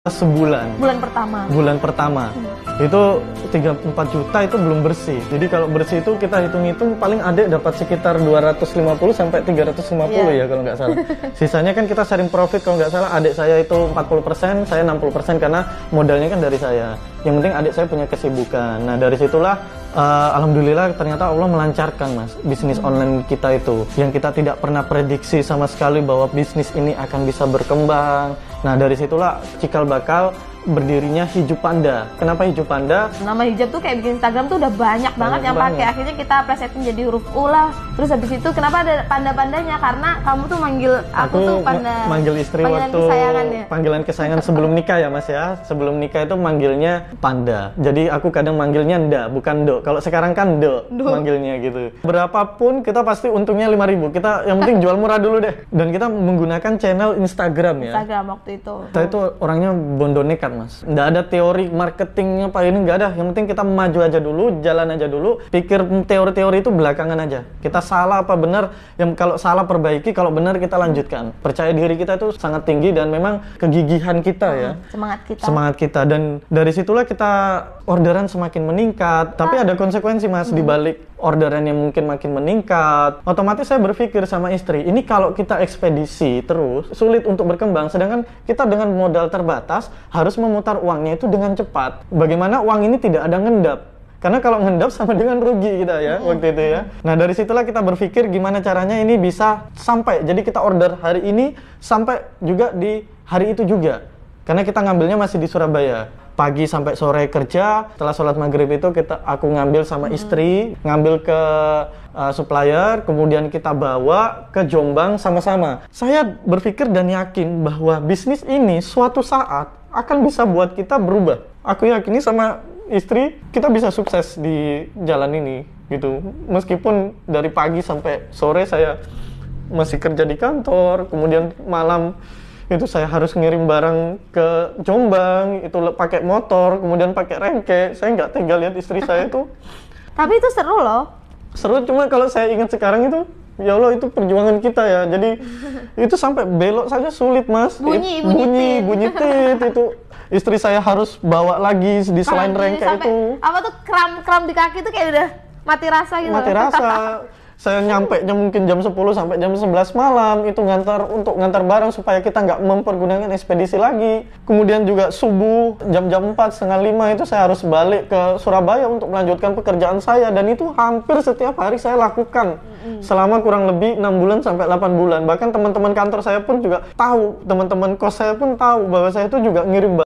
Sebulan. Bulan pertama. Itu 3-4 juta itu belum bersih. Jadi kalau bersih itu kita hitung-hitung paling adik dapat sekitar 250 sampai 350 ya kalau nggak salah. Sisanya kan kita sharing profit, kalau nggak salah adik saya itu 40%, saya 60% karena modalnya kan dari saya. Yang penting adik saya punya kesibukan. Nah dari situlah alhamdulillah ternyata Allah melancarkan mas bisnis online kita itu. Yang kita tidak pernah prediksi sama sekali bahwa bisnis ini akan bisa berkembang. Nah dari situlah cikal bakal berdirinya Hijab Panda. Kenapa Hijab Panda? Nama hijab tuh kayak bikin Instagram tuh udah banyak banget yang pakai. Akhirnya kita plesetin jadi huruf U lah. Terus habis itu kenapa ada panda-pandanya? Karena kamu tuh manggil aku tuh panda. Manggil istri waktu panggilan kesayangan sebelum nikah ya mas ya. Sebelum nikah itu manggilnya Panda. Jadi aku kadang manggilnya Nda, bukan Do. Kalau sekarang kan Do manggilnya gitu. Berapapun kita pasti untungnya 5.000. Kita yang penting jual murah dulu deh. Dan kita menggunakan channel Instagram ya. Instagram waktu itu. Saya itu orangnya bondo nekat mas, nggak ada teori marketingnya apa ini nggak ada. Yang penting kita maju aja dulu, jalan aja dulu, pikir teori-teori itu belakangan aja. Kita salah apa benar, yang kalau salah perbaiki, kalau benar kita lanjutkan. Percaya diri kita itu sangat tinggi dan memang kegigihan kita ya, semangat kita. Dan dari situlah kita orderan semakin meningkat. Tapi ada konsekuensi mas di balik orderan yang mungkin makin meningkat. Otomatis saya berpikir sama istri, ini kalau kita ekspedisi terus sulit untuk berkembang, sedangkan kita dengan modal terbatas harus memutar uangnya itu dengan cepat. Bagaimana uang ini tidak ada ngendap? Karena kalau ngendap sama dengan rugi kita ya waktu itu ya. Nah dari situlah kita berpikir gimana caranya ini bisa sampai. Jadi kita order hari ini sampai juga di hari itu juga. Karena kita ngambilnya masih di Surabaya. Pagi sampai sore kerja, setelah sholat maghrib itu aku ngambil sama istri, ngambil ke supplier, kemudian kita bawa ke Jombang sama-sama. Saya berpikir dan yakin bahwa bisnis ini suatu saat akan bisa buat kita berubah. Aku yakini sama istri kita bisa sukses di jalan ini gitu. Meskipun dari pagi sampai sore saya masih kerja di kantor, kemudian malam itu saya harus ngirim barang ke Jombang, itu pakai motor, kemudian pakai rengke. Saya nggak tega lihat istri saya itu. Tapi itu seru loh. Seru, cuma kalau saya ingat sekarang itu, ya Allah itu perjuangan kita ya. Jadi itu sampai belok saja sulit mas. Bunyi tit itu. Istri saya harus bawa lagi di selain rengke itu. Apa tuh kram di kaki tuh kayak udah mati rasa gitu. Mati rasa. Saya nyampenya mungkin jam 10 sampai jam 11 malam itu untuk ngantar barang supaya kita nggak mempergunakan ekspedisi lagi. Kemudian juga subuh jam 4, setengah 5 itu saya harus balik ke Surabaya untuk melanjutkan pekerjaan saya, dan itu hampir setiap hari saya lakukan selama kurang lebih 6 bulan sampai 8 bulan. Bahkan teman-teman kantor saya pun juga tahu, teman-teman kos saya pun tahu bahwa saya itu juga ngirim